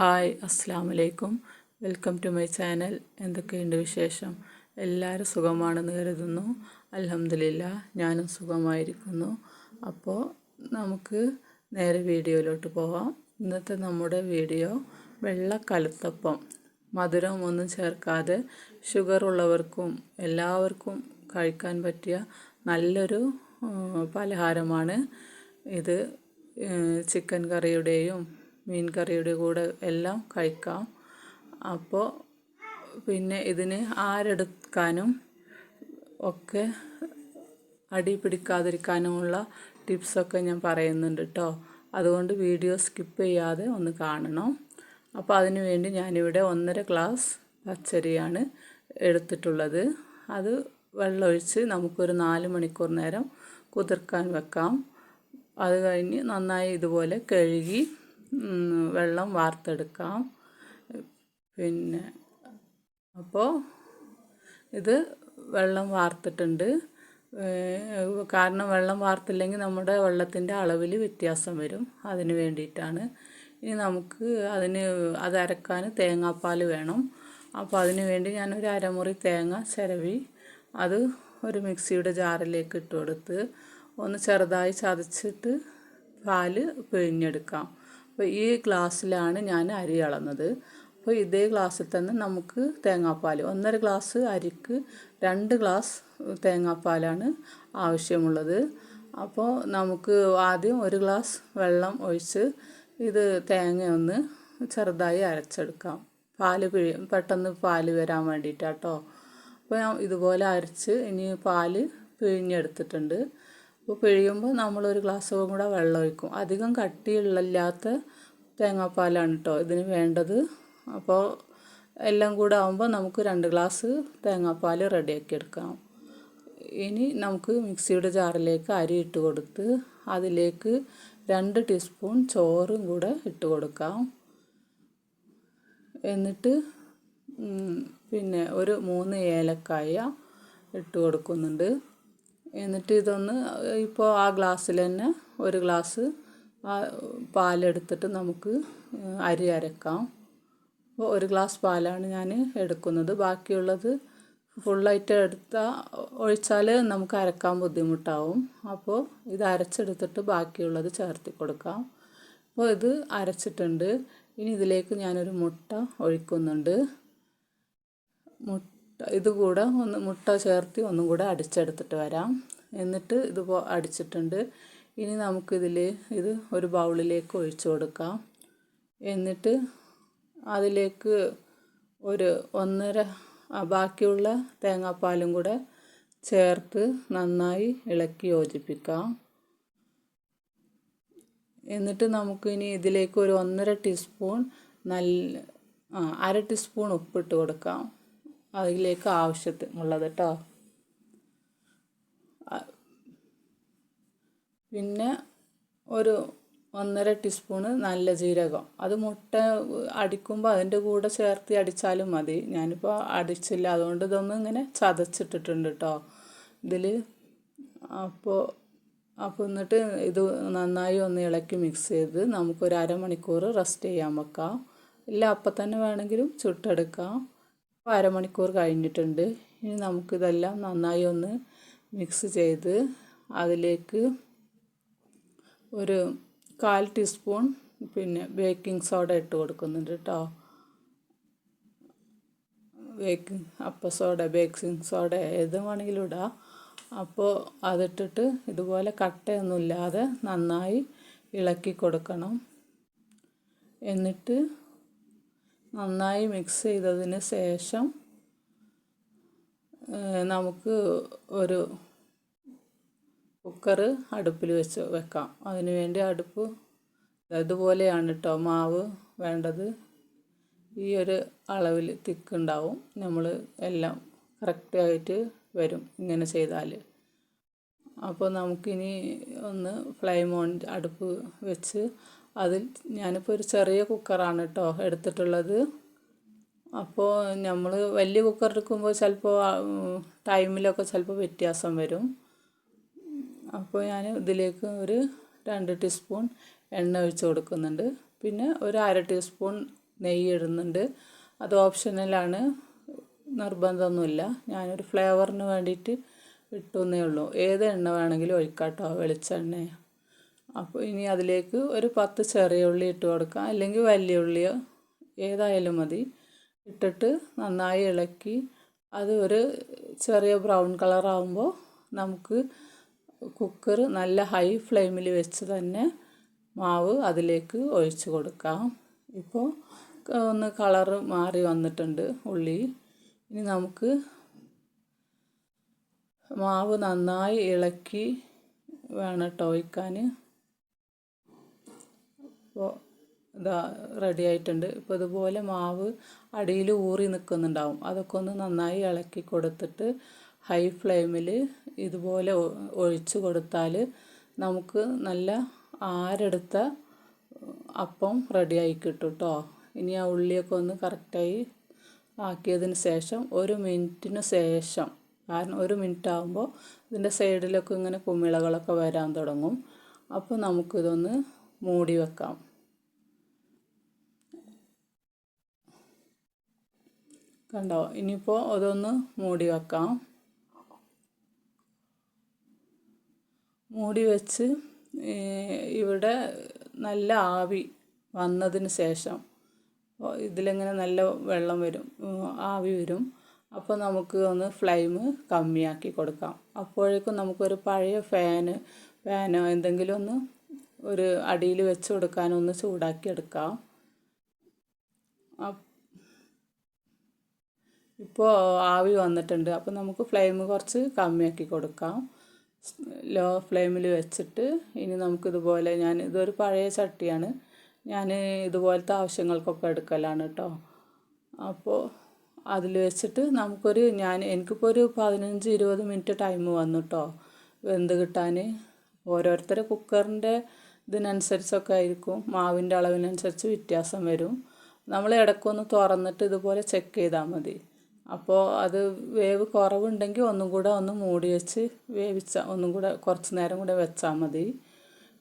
Hi അസ്സലാമലൈക്കും. Welcome to my channel. എന്തൊക്കെയുണ്ട് വിശേഷം? എല്ലാവരും സുഖമാണെന്ന് കരുതുന്നു. അൽഹംദുലില്ലാ, ഞാനും സുഖമായിരിക്കുന്നു. അപ്പോൾ നമുക്ക് നേരെ വീഡിയോയിലോട്ട് പോവാം. ഇന്നത്തെ നമ്മുടെ വീഡിയോ വെള്ള കലുത്തപ്പം, മധുരം ഒന്നും ചേർക്കാതെ ഷുഗർ ഉള്ളവർക്കും എല്ലാവർക്കും കഴിക്കാൻ പറ്റിയ നല്ലൊരു പലഹാരമാണ് ഇത്. ചിക്കൻ കറിയുടെയും മീൻ കറിയുടെ കൂടെ എല്ലാം കഴിക്കാം. അപ്പോൾ പിന്നെ ഇതിന് ആരെടുക്കാനും ഒക്കെ അടി പിടിക്കാതിരിക്കാനുമുള്ള ടിപ്സൊക്കെ ഞാൻ പറയുന്നുണ്ട് കേട്ടോ. അതുകൊണ്ട് വീഡിയോ സ്കിപ്പ് ചെയ്യാതെ ഒന്ന് കാണണം. അപ്പോൾ അതിനു വേണ്ടി ഞാനിവിടെ 1.5 ഗ്ലാസ് പച്ചരിയാണ് എടുത്തിട്ടുള്ളത്. അത് വെള്ളമൊഴിച്ച് നമുക്കൊരു 4 മണിക്കൂർ നേരം കുതിർക്കാൻ വെക്കാം. അത് കഴിഞ്ഞ് നന്നായി ഇതുപോലെ കഴുകി വെള്ളം വാർത്തെടുക്കാം. പിന്നെ അപ്പോൾ ഇത് വെള്ളം വാർത്തിട്ടുണ്ട്. കാരണം വെള്ളം വാർത്തില്ലെങ്കിൽ നമ്മുടെ വെള്ളത്തിൻ്റെ അളവിൽ വ്യത്യാസം വരും. അതിന് വേണ്ടിയിട്ടാണ്. ഇനി നമുക്ക് അത് അരക്കാൻ തേങ്ങാപ്പാൽ വേണം. അപ്പോൾ അതിന് വേണ്ടി ഞാനൊരു അരമുറി തേങ്ങ ചിരവി അത് ഒരു മിക്സിയുടെ ജാറിലേക്ക് ഇട്ട് കൊടുത്ത് ഒന്ന് ചെറുതായി ചതച്ചിട്ട് പാല് പിഴിഞ്ഞെടുക്കാം. അപ്പോൾ ഈ ഗ്ലാസ്സിലാണ് ഞാൻ അരി അളന്നത്. അപ്പോൾ ഇതേ ഗ്ലാസ്സിൽ തന്നെ നമുക്ക് തേങ്ങാപ്പാൽ 1.5 ഗ്ലാസ് അരിക്ക് 2 ഗ്ലാസ് തേങ്ങാപ്പാലാണ് ആവശ്യമുള്ളത്. അപ്പോൾ നമുക്ക് ആദ്യം 1 ഗ്ലാസ് വെള്ളം ഒഴിച്ച് ഇത് തേങ്ങ ഒന്ന് ചെറുതായി അരച്ചെടുക്കാം. പെട്ടെന്ന് പാല് വരാൻ വേണ്ടിയിട്ടാട്ടോ. അപ്പോൾ ഞാൻ ഇതുപോലെ അരച്ച് ഇനി പാല് പിഴിഞ്ഞെടുത്തിട്ടുണ്ട്. അപ്പോൾ പിഴിയുമ്പോൾ നമ്മളൊരു ഗ്ലാസ്സും കൂടെ വെള്ളം ഒഴിക്കും. അധികം കട്ടിയില്ലാത്ത തേങ്ങാപ്പാലാണ് കേട്ടോ ഇതിന് വേണ്ടത്. അപ്പോൾ എല്ലാം കൂടെ ആകുമ്പോൾ നമുക്ക് 2 ഗ്ലാസ് തേങ്ങാപ്പാൽ റെഡിയാക്കി എടുക്കാം. ഇനി നമുക്ക് മിക്സിയുടെ ജാറിലേക്ക് അരി ഇട്ട് കൊടുത്ത് അതിലേക്ക് 2 ടീസ്പൂൺ ചോറും കൂടെ ഇട്ട് കൊടുക്കാം. എന്നിട്ട് പിന്നെ ഒരു 3 ഏലക്കായ ഇട്ട് കൊടുക്കുന്നുണ്ട്. എന്നിട്ട് ഇതൊന്ന് ഇപ്പോൾ ആ ഗ്ലാസ്സിൽ തന്നെ 1 ഗ്ലാസ് പാലെടുത്തിട്ട് നമുക്ക് അരി അരക്കാം. അപ്പോൾ 1 ഗ്ലാസ് പാലാണ് ഞാൻ എടുക്കുന്നത്. ബാക്കിയുള്ളത് ഫുള്ളായിട്ട് ഒഴിച്ചാൽ നമുക്ക് അരക്കാൻ ബുദ്ധിമുട്ടാവും. അപ്പോൾ ഇത് അരച്ചെടുത്തിട്ട് ബാക്കിയുള്ളത് ചേർത്ത് കൊടുക്കാം. അപ്പോൾ ഇത് അരച്ചിട്ടുണ്ട്. ഇനി ഇതിലേക്ക് ഞാനൊരു മുട്ട ഒഴിക്കുന്നുണ്ട്. ഇതുകൂടെ മുട്ട ചേർത്ത് ഒന്നും കൂടെ അടിച്ചെടുത്തിട്ട് വരാം. എന്നിട്ട് അടിച്ചിട്ടുണ്ട്. ഇനി ഇത് ഒരു ബൗളിലേക്ക് ഒഴിച്ചു കൊടുക്കാം. എന്നിട്ട് അതിലേക്ക് ഒരു 1.5 ബാക്കിയുള്ള തേങ്ങാപ്പാലും കൂടെ ചേർത്ത് നന്നായി ഇളക്കി യോജിപ്പിക്കാം. എന്നിട്ട് നമുക്കിനി ഇതിലേക്ക് ഒരു 1.5 ടീസ്പൂൺ 1/2 ടീസ്പൂൺ ഉപ്പിട്ട് കൊടുക്കാം. അതിലേക്ക് ആവശ്യമുള്ളത് കേട്ടോ. പിന്നെ ഒരു 1.5 ടീസ്പൂണ് നല്ല ജീരകം. അത് മുട്ട അടിക്കുമ്പോൾ അതിൻ്റെ കൂടെ ചേർത്ത് അടിച്ചാലും മതി. ഞാനിപ്പോൾ അടിച്ചില്ല, അതുകൊണ്ട് ഇതൊന്നും ഇങ്ങനെ ചതച്ചിട്ടിട്ടുണ്ട് കേട്ടോ ഇതിൽ. അപ്പോൾ എന്നിട്ട് ഇത് നന്നായി ഒന്ന് ഇളക്കി മിക്സ് ചെയ്ത് നമുക്കൊരു അരമണിക്കൂർ റെസ്റ്റ് ചെയ്യാൻ വെക്കാം. ഇല്ല അപ്പം തന്നെ വേണമെങ്കിലും ചുട്ടെടുക്കാം. അപ്പോൾ അരമണിക്കൂർ കഴിഞ്ഞിട്ടുണ്ട്. ഇനി നമുക്കിതെല്ലാം നന്നായി ഒന്ന് മിക്സ് ചെയ്ത് അതിലേക്ക് ഒരു 1/4 ടീസ്പൂൺ പിന്നെ ബേക്കിംഗ് സോഡ ഇട്ട് കൊടുക്കുന്നുണ്ട് കേട്ടോ. ബേക്കിംഗ് സോഡ ഏത് വേണമെങ്കിലും ഇടാം. അപ്പോൾ അതിട്ടിട്ട് ഇതുപോലെ കട്ടയൊന്നുമില്ലാതെ നന്നായി ഇളക്കി കൊടുക്കണം. എന്നിട്ട് നന്നായി മിക്സ് ചെയ്തതിന് ശേഷം നമുക്ക് ഒരു കുക്കർ അടുപ്പിൽ വെക്കാം. അതിന് വേണ്ടി അടുപ്പ് ഇതുപോലെയാണ് കേട്ടോ മാവ് വേണ്ടത്. ഈ ഒരു അളവിൽ തിക്കുണ്ടാവും. നമ്മൾ എല്ലാം കറക്റ്റായിട്ട് വരും ഇങ്ങനെ ചെയ്താൽ. അപ്പോൾ നമുക്കിനി ഒന്ന് അടുപ്പ് വെച്ച് അതിൽ ഞാനിപ്പോൾ ഒരു ചെറിയ കുക്കറാണ് കേട്ടോ എടുത്തിട്ടുള്ളത്. അപ്പോൾ നമ്മൾ വലിയ കുക്കർ എടുക്കുമ്പോൾ ചിലപ്പോൾ ടൈമിലൊക്കെ ചിലപ്പോൾ വ്യത്യാസം വരും. അപ്പോൾ ഞാൻ ഇതിലേക്ക് ഒരു 2 ടീസ്പൂൺ എണ്ണ ഒഴിച്ച് കൊടുക്കുന്നുണ്ട്. പിന്നെ ഒരു 1/2 ടീസ്പൂൺ നെയ്യ് ഇടുന്നുണ്ട്. അത് ഓപ്ഷണലാണ്, നിർബന്ധമൊന്നുമില്ല. ഞാനൊരു ഫ്ലേവറിന് വേണ്ടിയിട്ട് ഇട്ടുന്നേ ഉള്ളൂ. ഏത് എണ്ണ വേണമെങ്കിലും ഒഴിക്കാം കേട്ടോ, വെളിച്ചെണ്ണ. അപ്പോൾ ഇനി അതിലേക്ക് ഒരു 10 ചെറിയ ഉള്ളി ഇട്ട് കൊടുക്കാം, അല്ലെങ്കിൽ വലിയ ഉള്ളിയോ ഏതായാലും മതി. ഇട്ടിട്ട് നന്നായി ഇളക്കി അത് ഒരു ചെറിയ ബ്രൗൺ കളറാകുമ്പോൾ നമുക്ക് കുക്കർ നല്ല ഹൈ ഫ്ലെയിമിൽ വെച്ച് തന്നെ മാവ് അതിലേക്ക് ഒഴിച്ച് കൊടുക്കാം. ഇപ്പോൾ ഒന്ന് കളറ് മാറി വന്നിട്ടുണ്ട് ഉള്ളി. ഇനി നമുക്ക് മാവ് നന്നായി ഇളക്കി വേണം കേട്ടോ ഒഴിക്കാൻ. ഇപ്പോൾ ഇതാ റെഡി ആയിട്ടുണ്ട്. ഇപ്പോൾ ഇതുപോലെ മാവ് അടിയിൽ ഊറി നിൽക്കുന്നുണ്ടാവും. അതൊക്കെ ഒന്ന് നന്നായി ഇളക്കി കൊടുത്തിട്ട് ഹൈ ഫ്ലെയിമിൽ ഇതുപോലെ ഒഴിച്ച് കൊടുത്താൽ നമുക്ക് നല്ല ആരെടുത്ത അപ്പം റെഡിയായി കിട്ടും കേട്ടോ. ഇനി ആ ഉള്ളിയൊക്കെ ഒന്ന് കറക്റ്റായി ആക്കിയതിന് ശേഷം 1 മിനിറ്റിന് ശേഷം, കാരണം 1 മിനിറ്റ് ആകുമ്പോൾ ഇതിൻ്റെ സൈഡിലൊക്കെ ഇങ്ങനെ കുമിളകളൊക്കെ വരാൻ തുടങ്ങും. അപ്പോൾ നമുക്കിതൊന്ന് മൂടി വെക്കാം. കണ്ടോ, ഇനിയിപ്പോൾ അതൊന്ന് മൂടി വെക്കാം. മൂടി വെച്ച് ഇവിടെ നല്ല ആവി വന്നതിന് ശേഷം ഇതിലിങ്ങനെ നല്ല വെള്ളം വരും, ആവി വരും. അപ്പോൾ നമുക്ക് ഒന്ന് ഫ്ലെയിം കമ്മിയാക്കി കൊടുക്കാം. അപ്പോഴേക്കും നമുക്കൊരു പഴയ ഫാനോ എന്തെങ്കിലും ഒന്ന് ഒരു അടിയിൽ വെച്ച് കൊടുക്കാനൊന്ന് ചൂടാക്കി എടുക്കാം. ഇപ്പോൾ ആവി വന്നിട്ടുണ്ട്. അപ്പോൾ നമുക്ക് ഫ്ലെയിം കുറച്ച് കമ്മിയാക്കി കൊടുക്കാം. ലോ ഫ്ലെയിമിൽ വെച്ചിട്ട് ഇനി നമുക്കിതുപോലെ, ഇതൊരു പഴയ ചട്ടിയാണ്, ഞാൻ ഇതുപോലത്തെ ആവശ്യങ്ങൾക്കൊക്കെ എടുക്കലാണ് കേട്ടോ. അപ്പോൾ അതിൽ വെച്ചിട്ട് എനിക്കിപ്പോൾ ഒരു 15-20 മിനിറ്റ് ടൈം വന്നു കേട്ടോ വെന്ത് കിട്ടാൻ. ഓരോരുത്തരുടെ കുക്കറിൻ്റെ ഇതിനനുസരിച്ചൊക്കെ ആയിരിക്കും, മാവിൻ്റെ അളവിനനുസരിച്ച് വ്യത്യാസം വരും. നമ്മൾ ഇടയ്ക്കൊന്ന് തുറന്നിട്ട് ഇതുപോലെ ചെക്ക് ചെയ്താൽ മതി. അപ്പോൾ അത് വേവ് കുറവുണ്ടെങ്കിൽ ഒന്ന് മൂടി വെച്ച് ഒന്നും കൂടെ കുറച്ച് നേരം കൂടെ വെച്ചാൽ മതി.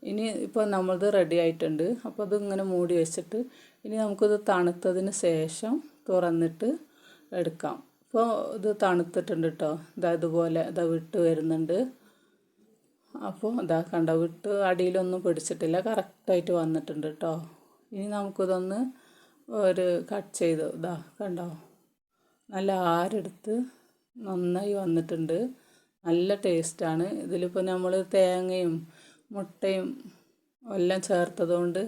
ഇനി ഇപ്പോൾ നമ്മളത് റെഡി ആയിട്ടുണ്ട്. അപ്പോൾ അതിങ്ങനെ മൂടി വെച്ചിട്ട് ഇനി നമുക്കിത് തണുത്തതിന് ശേഷം തുറന്നിട്ട് എടുക്കാം. ഇപ്പോൾ ഇത് തണുത്തിട്ടുണ്ട് കേട്ടോ. ഇതുപോലെ വിട്ട് വരുന്നുണ്ട്. അപ്പോൾ കണ്ടോ, വിട്ട് അടിയിലൊന്നും പിടിച്ചിട്ടില്ല, കറക്റ്റായിട്ട് വന്നിട്ടുണ്ട് കേട്ടോ. ഇനി നമുക്കിതൊന്ന് കട്ട് ചെയ്ത് കണ്ടോ, നല്ല ആരെടുത്ത് നന്നായി വന്നിട്ടുണ്ട്. നല്ല ടേസ്റ്റാണ്. ഇതിലിപ്പോൾ നമ്മൾ തേങ്ങയും മുട്ടയും എല്ലാം ചേർത്തതുകൊണ്ട്,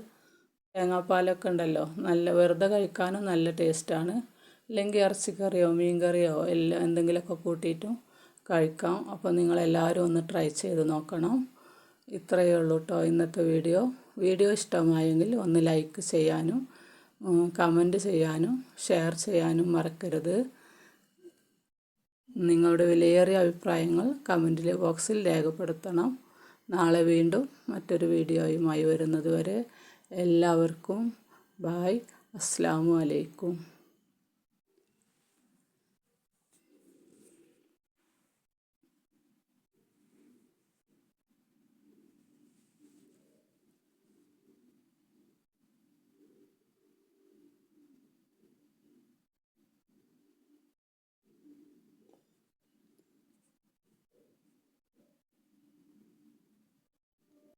തേങ്ങാപ്പാലൊക്കെ ഉണ്ടല്ലോ, നല്ല വെറുതെ കഴിക്കാനും നല്ല ടേസ്റ്റാണ്. അല്ലെങ്കിൽ ഇറച്ചിക്കറിയോ മീൻ കറിയോ എല്ലാം എന്തെങ്കിലുമൊക്കെ കൂട്ടിയിട്ടും കഴിക്കാം. അപ്പോൾ നിങ്ങളെല്ലാവരും ഒന്ന് ട്രൈ ചെയ്ത് നോക്കണം. ഇത്രയേ ഉള്ളൂ കേട്ടോ ഇന്നത്തെ വീഡിയോ ഇഷ്ടമായെങ്കിൽ ഒന്ന് ലൈക്ക് ചെയ്യാനും കമൻറ്റ് ചെയ്യാനും ഷെയർ ചെയ്യാനും മറക്കരുത്. നിങ്ങളുടെ വിലയേറിയ അഭിപ്രായങ്ങൾ കമൻറ്റ് ബോക്സിൽ രേഖപ്പെടുത്തണം. നാളെ വീണ്ടും മറ്റൊരു വീഡിയോയുമായി വരുന്നത് വരെ എല്ലാവർക്കും ബായ്. അസ്സലാമു അലൈക്കും.